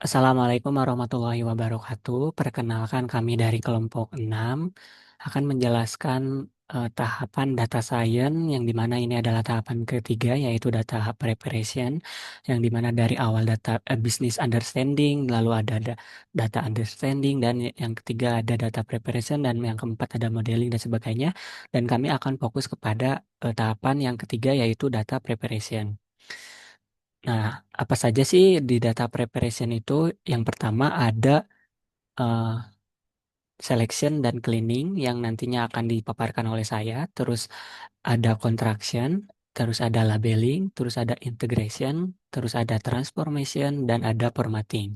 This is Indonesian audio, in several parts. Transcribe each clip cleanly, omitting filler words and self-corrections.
Assalamualaikum warahmatullahi wabarakatuh. Perkenalkan kami dari kelompok 6 akan menjelaskan tahapan data science yang dimana ini adalah tahapan ketiga yaitu data preparation yang dimana dari awal data business understanding lalu ada data understanding dan yang ketiga ada data preparation dan yang keempat ada modeling dan sebagainya dan kami akan fokus kepada tahapan yang ketiga yaitu data preparation. Nah, apa saja sih di data preparation itu? Yang pertama ada eh, selection dan cleaning yang nantinya akan dipaparkan oleh saya. Terus ada contraction, terus ada labeling, terus ada integration, terus ada transformation, dan ada formatting.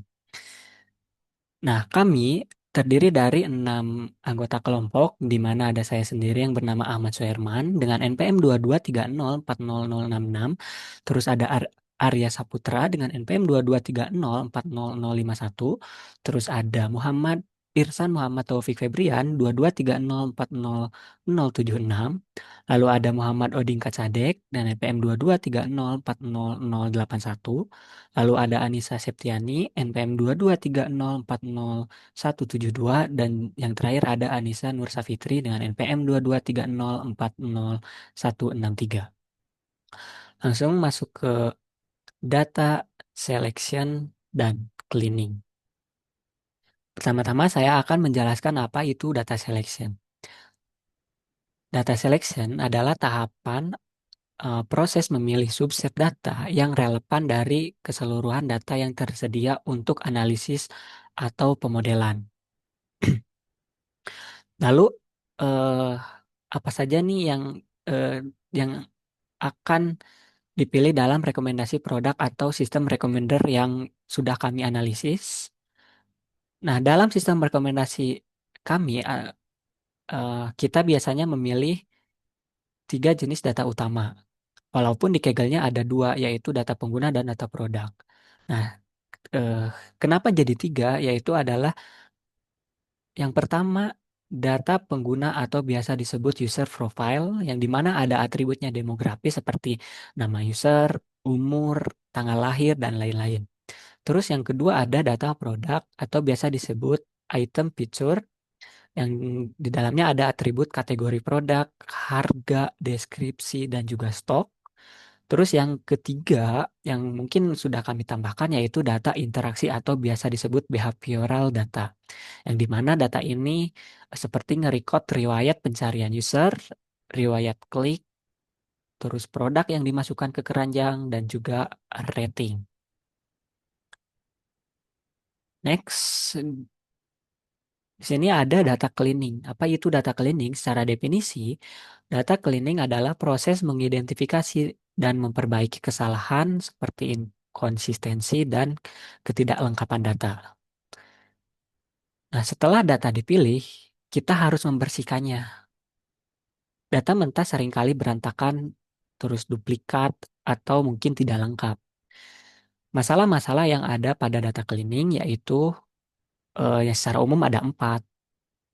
Nah, kami terdiri dari 6 anggota kelompok, di mana ada saya sendiri yang bernama Ahmad Suherman dengan NPM 2230400066, terus ada Arya Saputra dengan NPM 22304051, terus ada Muhammad Irsan Muhammad Taufik Febrian 2230400076, lalu ada Muhammad Odin Kacadek dan NPM 2230400081. Lalu ada Anissa Septiani, NPM 2230400172 dan yang terakhir ada Anissa Nur Safitri dengan NPM 2230400163. Langsung masuk ke data selection dan cleaning. Pertama-tama saya akan menjelaskan apa itu data selection. Data selection adalah tahapan proses memilih subset data yang relevan dari keseluruhan data yang tersedia untuk analisis atau pemodelan. Lalu eh, apa saja nih eh, yang akan dipilih dalam rekomendasi produk atau sistem recommender yang sudah kami analisis? Nah, dalam sistem rekomendasi kami, kita biasanya memilih 3 jenis data utama. Walaupun di Kaggle-nya ada 2, yaitu data pengguna dan data produk. Nah, eh, kenapa jadi 3? Yaitu adalah yang pertama, data pengguna atau biasa disebut user profile, yang dimana ada atributnya demografis seperti nama user, umur, tanggal lahir, dan lain-lain. Terus yang kedua ada data produk atau biasa disebut item feature, yang di dalamnya ada atribut kategori produk, harga, deskripsi, dan juga stok. Terus yang ketiga, yang mungkin sudah kami tambahkan yaitu data interaksi atau biasa disebut behavioral data. Yang di mana data ini seperti nge-record riwayat pencarian user, riwayat klik, terus produk yang dimasukkan ke keranjang, dan juga rating. Next, di sini ada data cleaning. Apa itu data cleaning? Secara definisi, data cleaning adalah proses mengidentifikasi dan memperbaiki kesalahan seperti inkonsistensi dan ketidaklengkapan data. Nah, setelah data dipilih, kita harus membersihkannya. Data mentah seringkali berantakan, terus duplikat, atau mungkin tidak lengkap. Masalah-masalah yang ada pada data cleaning yaitu yang secara umum ada 4.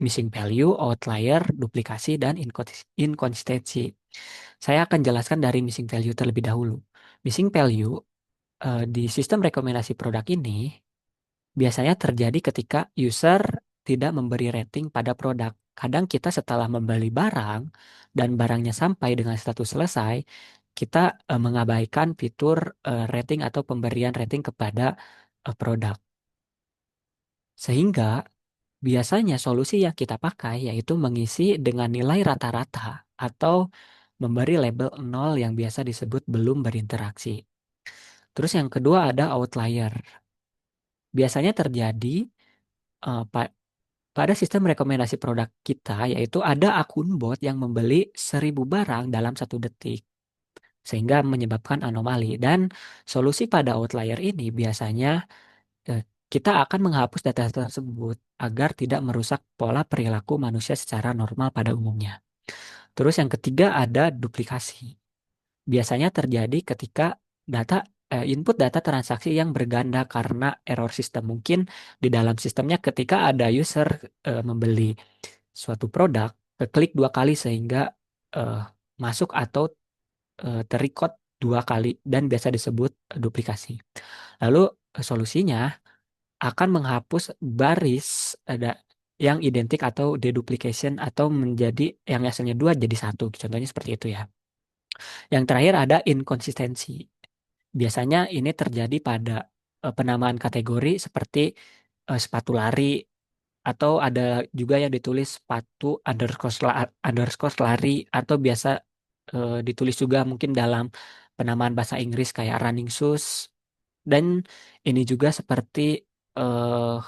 Missing value, outlier, duplikasi, dan inkonsistensi. Saya akan jelaskan dari missing value terlebih dahulu. Missing value di sistem rekomendasi produk ini biasanya terjadi ketika user tidak memberi rating pada produk. Kadang kita setelah membeli barang dan barangnya sampai dengan status selesai, kita mengabaikan fitur rating atau pemberian rating kepada produk. Sehingga biasanya solusi yang kita pakai yaitu mengisi dengan nilai rata-rata atau memberi label 0 yang biasa disebut belum berinteraksi. Terus yang kedua ada outlier. Biasanya terjadi eh, pa- pada sistem rekomendasi produk kita, yaitu ada akun bot yang membeli 1.000 barang dalam 1 detik, sehingga menyebabkan anomali. Dan solusi pada outlier ini biasanya eh, kita akan menghapus data tersebut agar tidak merusak pola perilaku manusia secara normal pada umumnya. Terus yang ketiga ada duplikasi. Biasanya terjadi ketika data input data transaksi yang berganda karena error sistem. Mungkin di dalam sistemnya ketika ada user membeli suatu produk, klik 2 kali sehingga eh, masuk atau terrecord 2 kali dan biasa disebut duplikasi. Lalu solusinya akan menghapus baris ada yang identik atau deduplication atau menjadi yang asalnya dua jadi satu. Contohnya seperti itu ya. Yang terakhir ada inkonsistensi. Biasanya ini terjadi pada penamaan kategori seperti sepatu lari atau ada juga yang ditulis sepatu underscore lari atau biasa ditulis juga mungkin dalam penamaan bahasa Inggris kayak running shoes dan ini juga seperti eh,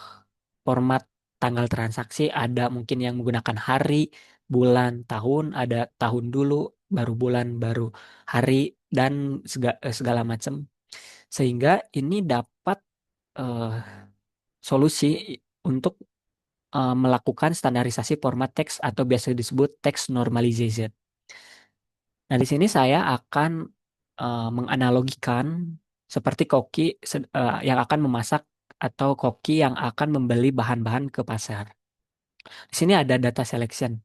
format tanggal transaksi ada mungkin yang menggunakan hari, bulan, tahun, ada tahun dulu, baru bulan, baru hari dan segala macam sehingga ini dapat eh, solusi untuk melakukan standarisasi format teks atau biasa disebut text normalization. Nah, di sini saya akan menganalogikan seperti koki yang akan memasak atau koki yang akan membeli bahan-bahan ke pasar. Di sini ada data selection.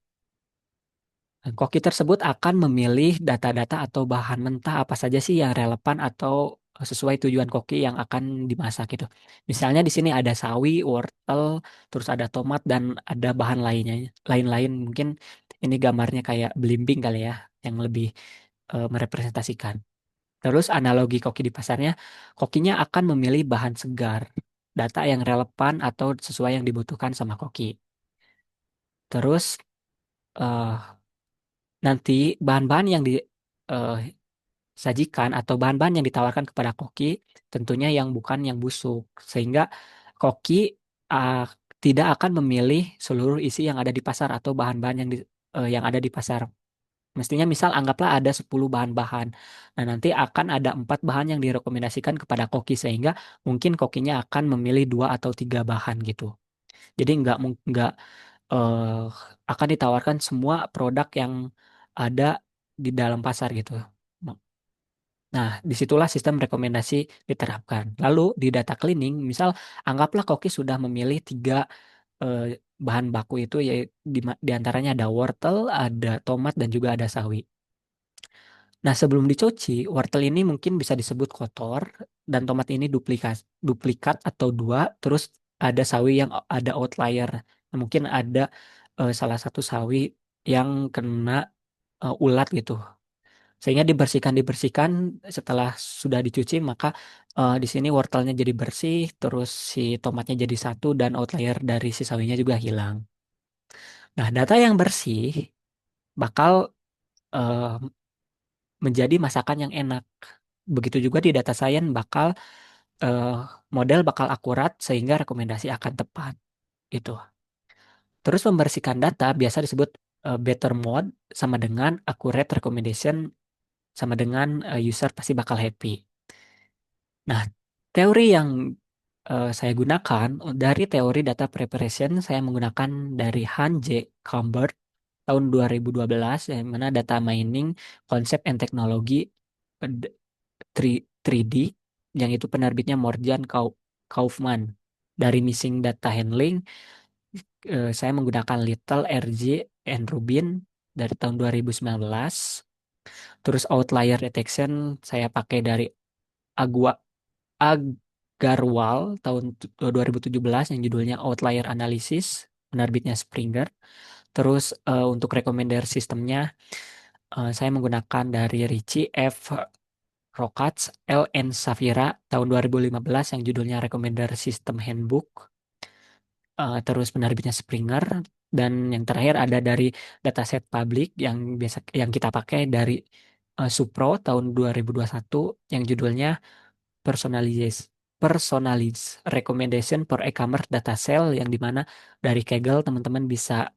Koki tersebut akan memilih data-data atau bahan mentah apa saja sih yang relevan atau sesuai tujuan koki yang akan dimasak itu. Misalnya di sini ada sawi, wortel, terus ada tomat dan ada bahan lainnya, lain-lain. Mungkin ini gambarnya kayak belimbing kali ya, yang lebih merepresentasikan. Terus analogi koki di pasarnya, kokinya akan memilih bahan segar, data yang relevan atau sesuai yang dibutuhkan sama koki. Terus eh, nanti bahan-bahan yang disajikan atau bahan-bahan yang ditawarkan kepada koki tentunya yang bukan yang busuk sehingga koki uh, tidak akan memilih seluruh isi yang ada di pasar atau bahan-bahan yang ada di pasar. Mestinya misal anggaplah ada 10 bahan-bahan. Nah, nanti akan ada 4 bahan yang direkomendasikan kepada koki sehingga mungkin kokinya akan memilih 2 atau 3 bahan gitu. Jadi nggak eh, akan ditawarkan semua produk yang ada di dalam pasar gitu. Nah, disitulah sistem rekomendasi diterapkan. Lalu di data cleaning, misal anggaplah koki sudah memilih 3 bahan baku itu, yaitu di antaranya ada wortel, ada tomat, dan juga ada sawi. Nah, sebelum dicuci, wortel ini mungkin bisa disebut kotor, dan tomat ini duplikat atau dua, terus ada sawi yang ada outlier. Nah, mungkin ada salah satu sawi yang kena ulat gitu. Sehingga dibersihkan setelah sudah dicuci maka di sini wortelnya jadi bersih, terus si tomatnya jadi satu dan outlier dari si sawinya juga hilang. Nah, data yang bersih bakal eh, menjadi masakan yang enak. Begitu juga di data science eh, model bakal akurat sehingga rekomendasi akan tepat. Itu. Terus membersihkan data biasa disebut better mode sama dengan accurate recommendation sama dengan user pasti bakal happy. Nah, teori yang saya gunakan dari teori data preparation saya menggunakan dari Han J. Humbert tahun 2012 yang mana data mining konsep and teknologi eh, d- 3D yang itu penerbitnya Kaufman. Dari missing data handling saya menggunakan Little, RJ, and Rubin dari tahun 2019. Terus outlier detection saya pakai dari Agua Agarwal tahun 2017 yang judulnya Outlier Analysis, penerbitnya Springer. Terus untuk recommender sistemnya saya menggunakan dari Richie F. Rokats, L. N. Safira tahun 2015 yang judulnya Recommender System Handbook. Terus penerbitnya Springer dan yang terakhir ada dari dataset publik yang biasa yang kita pakai dari Supro tahun 2021 yang judulnya personalize personalize recommendation for e-commerce data cell yang dimana dari Kaggle teman-teman bisa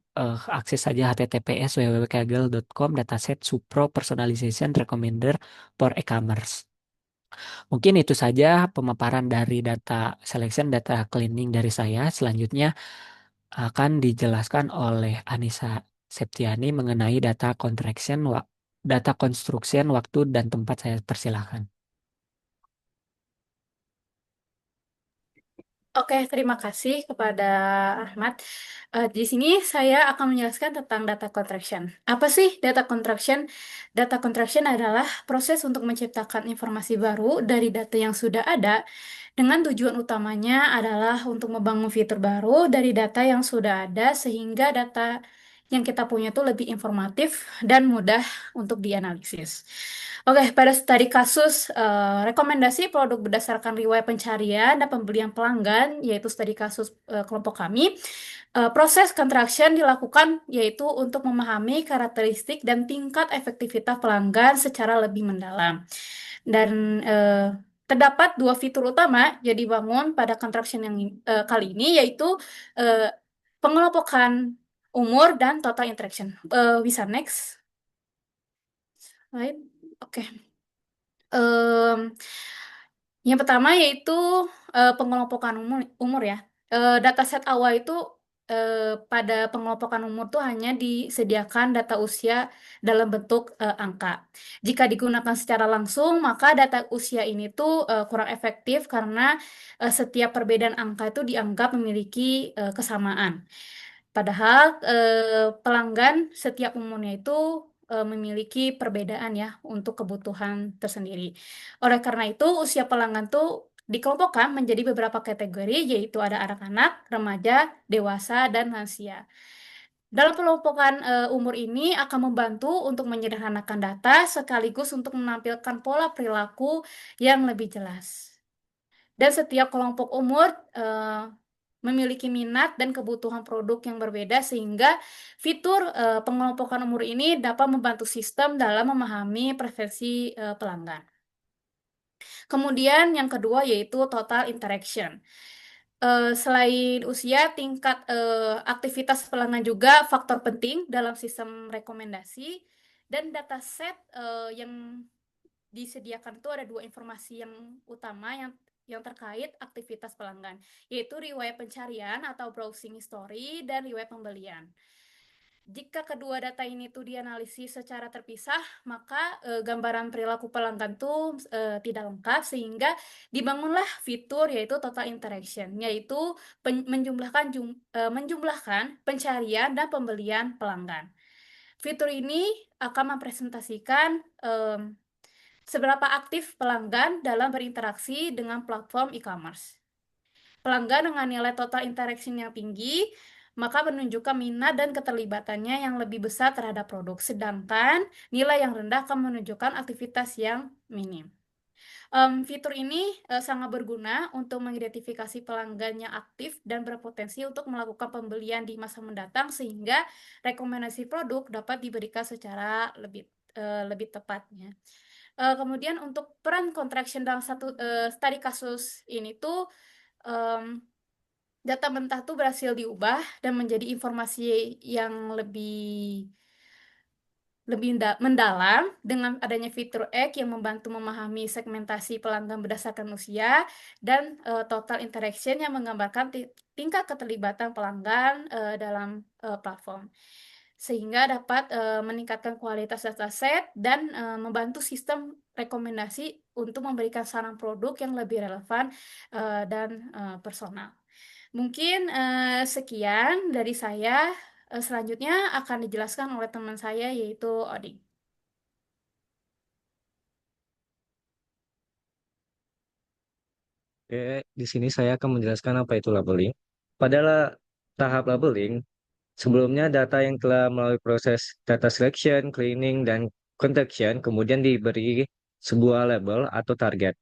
akses saja https www.kaggle.com dataset Supro personalization recommender for e-commerce. Mungkin itu saja pemaparan dari data selection data cleaning dari saya. Selanjutnya akan dijelaskan oleh Anissa Septiani mengenai data construction waktu dan tempat. Saya persilahkan. Oke, terima kasih kepada Ahmad. Di sini saya akan menjelaskan tentang data contraction. Apa sih data contraction? Data contraction adalah proses untuk menciptakan informasi baru dari data yang sudah ada dengan tujuan utamanya adalah untuk membangun fitur baru dari data yang sudah ada sehingga data yang kita punya itu lebih informatif dan mudah untuk dianalisis. Oke, pada studi kasus rekomendasi produk berdasarkan riwayat pencarian dan pembelian pelanggan, yaitu studi kasus kelompok kami, proses contraction dilakukan yaitu untuk memahami karakteristik dan tingkat efektivitas pelanggan secara lebih mendalam. Dan terdapat dua fitur utama yang dibangun pada contraction yang kali ini, yaitu eh, pengelompokan umur dan total interaction. Bisa next slide. Oke. Em, yang pertama yaitu pengelompokan umur ya. Dataset awal itu pada pengelompokan umur tuh hanya disediakan data usia dalam bentuk angka. Jika digunakan secara langsung, maka data usia ini tuh kurang efektif karena setiap perbedaan angka itu dianggap memiliki kesamaan. Padahal pelanggan setiap umurnya itu memiliki perbedaan ya untuk kebutuhan tersendiri. Oleh karena itu, usia pelanggan tuh dikelompokkan menjadi beberapa kategori, yaitu ada anak-anak, remaja, dewasa, dan lansia. Dalam kelompokan umur ini akan membantu untuk menyederhanakan data sekaligus untuk menampilkan pola perilaku yang lebih jelas. Dan setiap kelompok umur eh, memiliki minat dan kebutuhan produk yang berbeda sehingga fitur pengelompokan umur ini dapat membantu sistem dalam memahami preferensi pelanggan. Kemudian yang kedua yaitu total interaction. Selain usia, tingkat aktivitas pelanggan juga faktor penting dalam sistem rekomendasi dan dataset yang disediakan itu ada dua informasi yang utama yang terkait aktivitas pelanggan, yaitu riwayat pencarian atau browsing history dan riwayat pembelian. Jika kedua data ini tuh dianalisis secara terpisah, maka gambaran perilaku pelanggan tuh tidak lengkap sehingga dibangunlah fitur yaitu total interaction, yaitu menjumlahkan pencarian dan pembelian pelanggan. Fitur ini akan mempresentasikan seberapa aktif pelanggan dalam berinteraksi dengan platform e-commerce. Pelanggan dengan nilai total interaction yang tinggi, maka menunjukkan minat dan keterlibatannya yang lebih besar terhadap produk, sedangkan nilai yang rendah akan menunjukkan aktivitas yang minim. Fitur ini sangat berguna untuk mengidentifikasi pelanggan yang aktif dan berpotensi untuk melakukan pembelian di masa mendatang sehingga rekomendasi produk dapat diberikan secara lebih tepatnya. Kemudian untuk peran contraction dalam satu studi kasus ini tuh em, data mentah tuh berhasil diubah dan menjadi informasi yang lebih mendalam dengan adanya fitur X yang membantu memahami segmentasi pelanggan berdasarkan usia dan total interaction yang menggambarkan tingkat keterlibatan pelanggan dalam platform sehingga dapat meningkatkan kualitas dataset dan membantu sistem rekomendasi untuk memberikan saran produk yang lebih relevan dan personal. Mungkin sekian dari saya. Selanjutnya akan dijelaskan oleh teman saya yaitu Oding. Oke, di sini saya akan menjelaskan apa itu labeling. Pada tahap labeling, sebelumnya data yang telah melalui proses data selection, cleaning, dan contection kemudian diberi sebuah label atau target.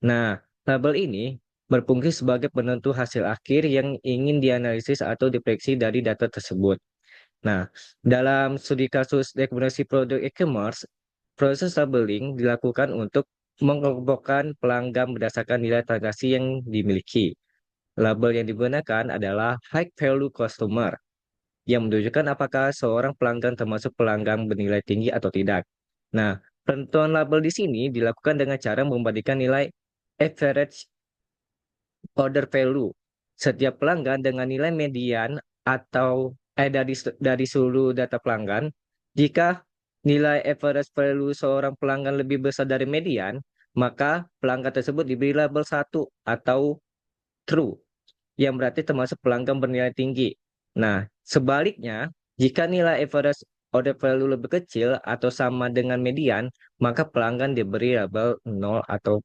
Nah, label ini berfungsi sebagai penentu hasil akhir yang ingin dianalisis atau diprediksi dari data tersebut. Nah, dalam studi kasus rekomendasi produk e-commerce, proses labeling dilakukan untuk mengelompokkan pelanggan berdasarkan nilai transaksi yang dimiliki. Label yang digunakan adalah high value customer yang menunjukkan apakah seorang pelanggan termasuk pelanggan bernilai tinggi atau tidak. Nah, penentuan label di sini dilakukan dengan cara membandingkan nilai average order value setiap pelanggan dengan nilai median atau dari seluruh data pelanggan. Jika nilai average value seorang pelanggan lebih besar dari median, maka pelanggan tersebut diberi label satu atau true. yang berarti termasuk pelanggan bernilai tinggi. Nah, sebaliknya, jika nilai average order value lebih kecil atau sama dengan median, maka pelanggan diberi label nol atau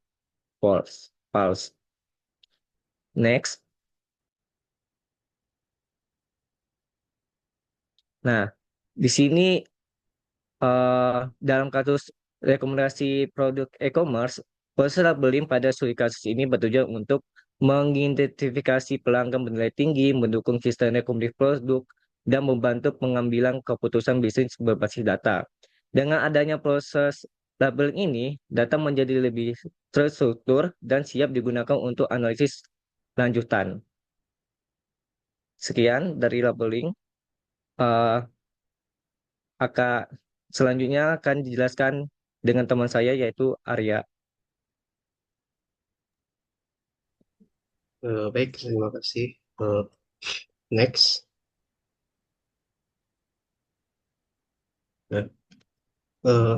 false. False. Next. Nah, di sini dalam kasus rekomendasi produk e-commerce, proses labeling pada studi kasus ini bertujuan untuk mengidentifikasi pelanggan bernilai tinggi, mendukung sistem rekomendasi produk, dan membantu pengambilan keputusan bisnis berbasis data. Dengan adanya proses labeling ini, data menjadi lebih terstruktur dan siap digunakan untuk analisis lanjutan. Sekian dari labeling. Eh, Akan selanjutnya akan dijelaskan dengan teman saya yaitu Arya. Baik, terima kasih. Next. Nah, eh,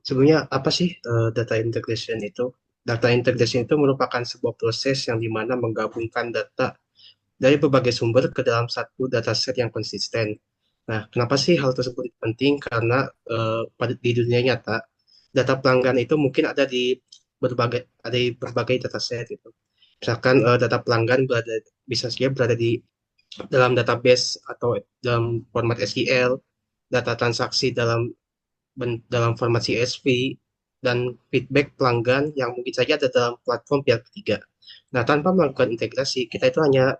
sebelumnya apa sih data integration itu? Data integration itu merupakan sebuah proses yang dimana menggabungkan data dari berbagai sumber ke dalam satu dataset yang konsisten. Nah, kenapa sih hal tersebut penting? Karena di dunia nyata, data pelanggan itu mungkin ada di berbagai dataset gitu. Misalkan data pelanggan bisa saja berada di dalam database atau dalam format SQL, data transaksi dalam format CSV, dan feedback pelanggan yang mungkin saja ada dalam platform pihak ketiga. Nah, tanpa melakukan integrasi, kita itu hanya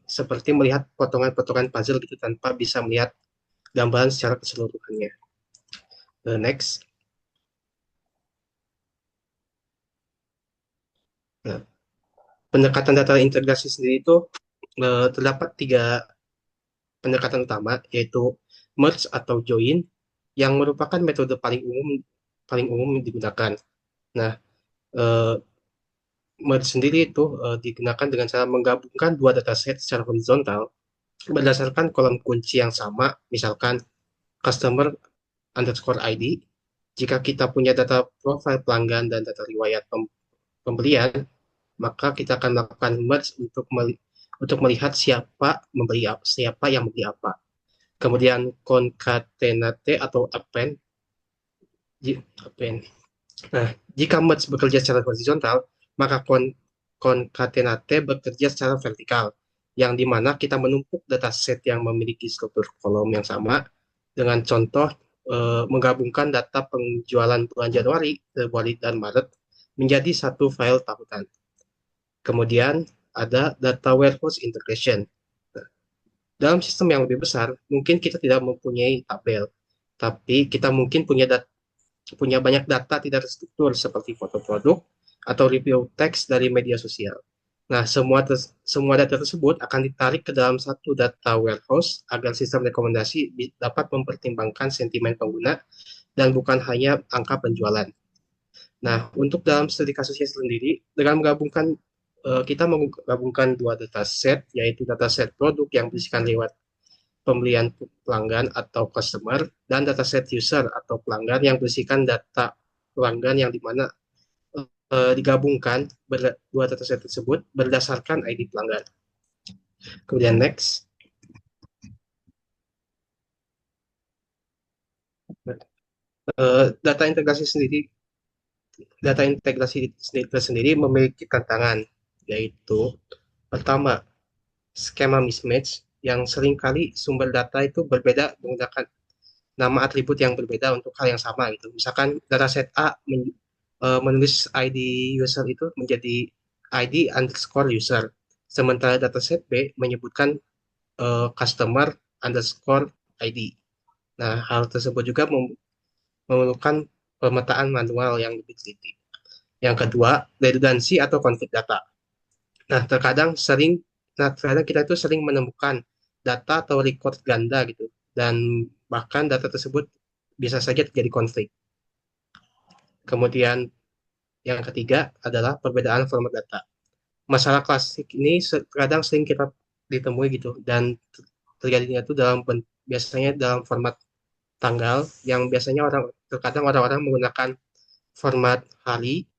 seperti melihat potongan-potongan puzzle gitu tanpa bisa melihat gambaran secara keseluruhannya. Next. Nah, pendekatan data integrasi sendiri itu terdapat tiga pendekatan utama, yaitu merge atau join, yang merupakan metode paling umum digunakan. Nah, eh, merge sendiri itu digunakan dengan cara menggabungkan dua dataset secara horizontal berdasarkan kolom kunci yang sama, misalkan customer underscore ID. Jika kita punya data profil pelanggan dan data riwayat pembelian, maka kita akan melakukan merge untuk melihat siapa yang membeli apa. Kemudian concatenate atau append. Nah, jika merge bekerja secara horizontal, maka concatenate bekerja secara vertikal, yang dimana kita menumpuk dataset yang memiliki struktur kolom yang sama dengan contoh menggabungkan data penjualan bulan Januari, Februari, dan Maret menjadi satu file tahunan. Kemudian ada data warehouse integration. Nah, dalam sistem yang lebih besar, mungkin kita tidak mempunyai tabel, tapi kita mungkin punya banyak data tidak terstruktur seperti foto produk atau review teks dari media sosial. Nah, semua data tersebut akan ditarik ke dalam satu data warehouse agar sistem rekomendasi dapat mempertimbangkan sentimen pengguna dan bukan hanya angka penjualan. Nah, untuk dalam studi kasusnya sendiri, dengan kita menggabungkan dua dataset, yaitu dataset produk yang berisikan lewat pembelian pelanggan atau customer, dan dataset user atau pelanggan yang berisikan data pelanggan yang dimana digabungkan dua dataset tersebut berdasarkan ID pelanggan. Kemudian next. Data integrasi sendiri Data integrasi sendiri memiliki tantangan, yaitu pertama, skema mismatch, yang seringkali sumber data itu berbeda menggunakan nama atribut yang berbeda untuk hal yang sama gitu. Misalkan dataset A menulis ID user itu menjadi ID underscore user, sementara dataset B menyebutkan customer underscore ID. Nah, hal tersebut juga memerlukan pemetaan manual yang lebih teliti. Yang kedua, redundancy atau konflik data. Nah, terkadang kita itu sering menemukan data atau record ganda gitu, dan bahkan data tersebut bisa saja terjadi konflik. Kemudian yang ketiga adalah perbedaan format data. Masalah klasik ini kadang sering kita ditemui gitu, dan terjadinya itu biasanya dalam format tanggal, yang biasanya terkadang orang-orang menggunakan format hari,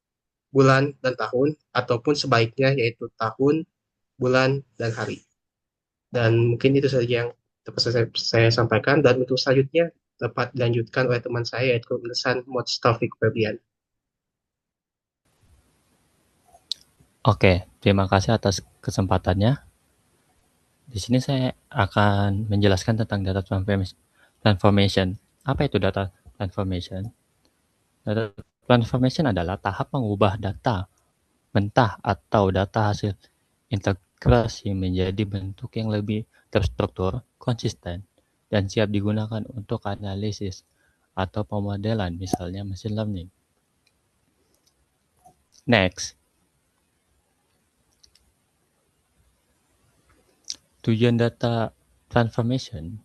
bulan, dan tahun, ataupun sebaiknya yaitu tahun, bulan, dan hari. Dan mungkin itu saja yang dapat saya sampaikan. Dan untuk selanjutnya dapat dilanjutkan oleh teman saya, yaitu Mesan Mod Taufik Febrian. Oke, terima kasih atas kesempatannya. Di sini saya akan menjelaskan tentang data transformation. Apa itu data transformation? Data transformation adalah tahap mengubah data mentah atau data hasil integrasi menjadi bentuk yang lebih terstruktur, konsisten, dan siap digunakan untuk analisis atau pemodelan, misalnya machine learning. Next, tujuan data transformation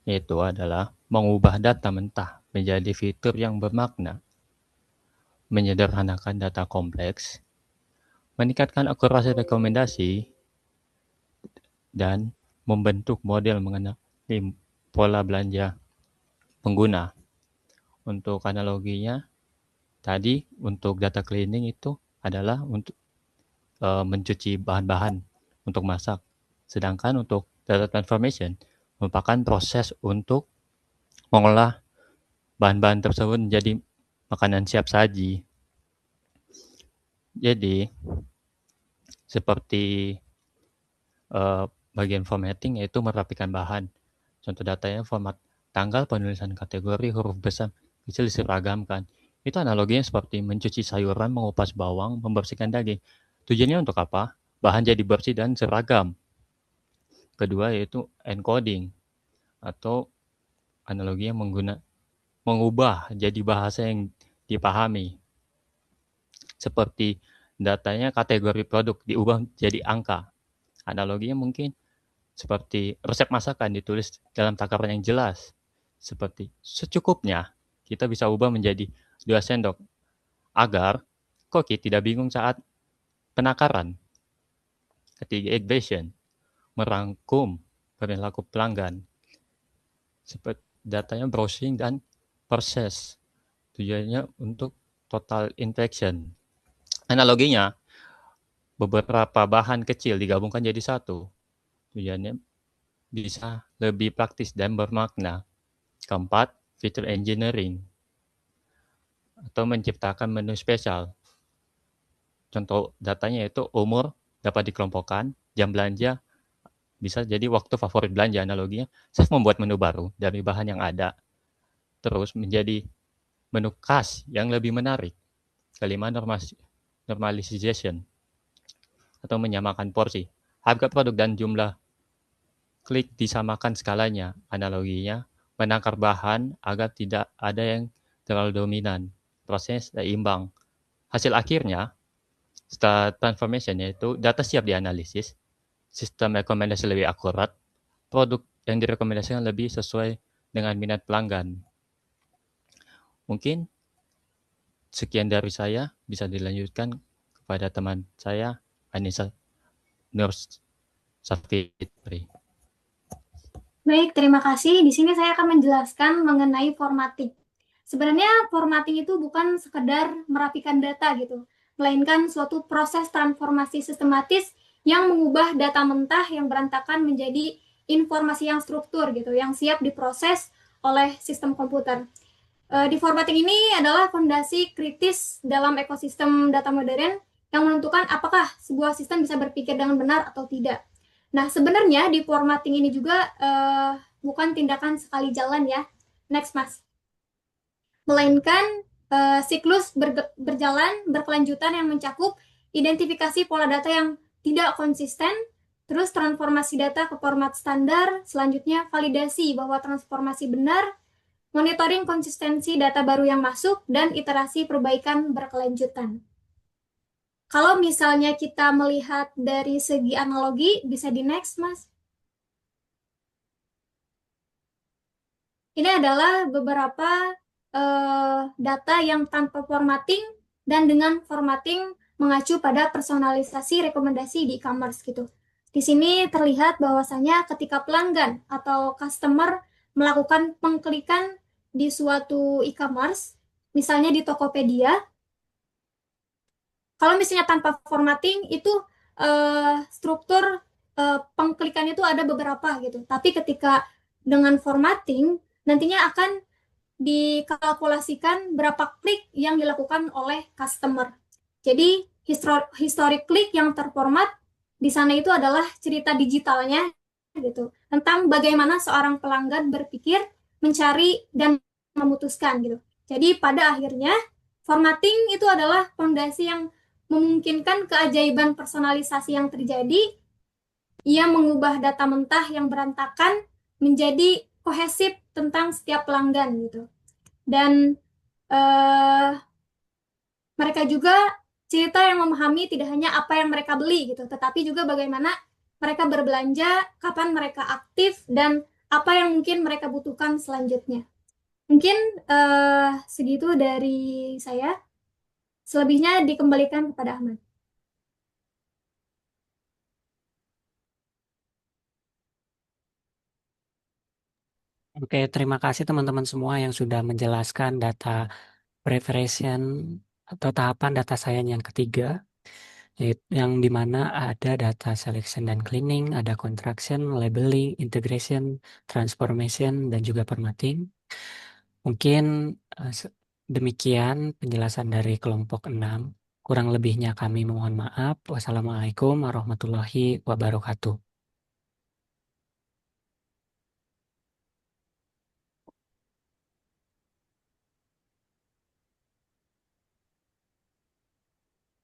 yaitu adalah mengubah data mentah menjadi fitur yang bermakna, menyederhanakan data kompleks, meningkatkan akurasi rekomendasi, dan membentuk model mengenai pola belanja pengguna. Untuk analoginya, tadi untuk data cleaning itu adalah untuk mencuci bahan-bahan untuk masak. Sedangkan untuk data transformation merupakan proses untuk mengolah bahan-bahan tersebut menjadi makanan siap saji. Jadi, seperti bagian formatting yaitu merapikan bahan. Contoh datanya format tanggal, penulisan kategori, huruf besar, kecil diseragamkan. Itu analoginya seperti mencuci sayuran, mengupas bawang, membersihkan daging. Tujuannya untuk apa? Bahan jadi bersih dan seragam. Kedua yaitu encoding atau analoginya mengubah jadi bahasa yang dipahami. Seperti datanya kategori produk diubah jadi angka. Analoginya mungkin seperti resep masakan ditulis dalam takaran yang jelas. Seperti secukupnya, kita bisa ubah menjadi 2 sendok agar koki tidak bingung saat penakaran. Ketiga, equation, merangkum perilaku pelanggan. Seperti datanya browsing dan process. Tujuannya untuk total infection. Analoginya, beberapa bahan kecil digabungkan jadi satu. Tujuannya bisa lebih praktis dan bermakna. Keempat, feature engineering atau menciptakan menu spesial. Contoh datanya itu umur dapat dikelompokkan, jam belanja bisa jadi waktu favorit belanja analoginya. Saya membuat menu baru dari bahan yang ada, terus menjadi menu khas yang lebih menarik. Kelima, normalization atau menyamakan porsi. Harga produk dan jumlah klik disamakan skalanya. Analoginya, menakar bahan agar tidak ada yang terlalu dominan. Proses seimbang. Hasil akhirnya, setelah transformation yaitu data siap dianalisis, sistem rekomendasi lebih akurat, produk yang direkomendasikan lebih sesuai dengan minat pelanggan. Mungkin sekian dari saya, bisa dilanjutkan kepada teman saya, Anissa Nur Safitri. Baik, terima kasih. Di sini saya akan menjelaskan mengenai formatting. Sebenarnya formatting itu bukan sekedar merapikan data gitu, melainkan suatu proses transformasi sistematis yang mengubah data mentah yang berantakan menjadi informasi yang struktur gitu, yang siap diproses oleh sistem komputer. Di formatting ini adalah fondasi kritis dalam ekosistem data modern yang menentukan apakah sebuah sistem bisa berpikir dengan benar atau tidak. Nah, sebenarnya di formatting ini juga bukan tindakan sekali jalan ya. Next, Mas. Melainkan siklus berjalan, berkelanjutan yang mencakup identifikasi pola data yang tidak konsisten, terus transformasi data ke format standar, selanjutnya validasi bahwa transformasi benar, monitoring konsistensi data baru yang masuk, dan iterasi perbaikan berkelanjutan. Kalau misalnya kita melihat dari segi analogi, bisa di next, Mas. Ini adalah beberapa data yang tanpa formatting dan dengan formatting mengacu pada personalisasi rekomendasi di e-commerce gitu. Di sini terlihat bahwasanya ketika pelanggan atau customer melakukan pengklikan di suatu e-commerce, misalnya di Tokopedia, kalau misalnya tanpa formatting itu struktur pengklikan itu ada beberapa gitu. Tapi ketika dengan formatting nantinya akan dikalkulasikan berapa klik yang dilakukan oleh customer. Jadi historic klik yang terformat di sana itu adalah cerita digitalnya gitu tentang bagaimana seorang pelanggan berpikir, mencari dan memutuskan gitu. Jadi pada akhirnya formatting itu adalah fondasi yang memungkinkan keajaiban personalisasi yang terjadi. Ia mengubah data mentah yang berantakan menjadi kohesif tentang setiap pelanggan gitu. Dan eh, mereka juga cerita yang memahami tidak hanya apa yang mereka beli gitu, tetapi juga bagaimana mereka berbelanja, kapan mereka aktif, dan apa yang mungkin mereka butuhkan selanjutnya. Mungkin segitu dari saya. Selebihnya dikembalikan kepada Ahmad. Oke, terima kasih teman-teman semua yang sudah menjelaskan data preparation atau tahapan data science yang ketiga, yang dimana ada data selection dan cleaning, ada contraction, labeling, integration, transformation, dan juga formatting. Mungkin demikian penjelasan dari kelompok 6. Kurang lebihnya kami mohon maaf. Wassalamualaikum warahmatullahi wabarakatuh.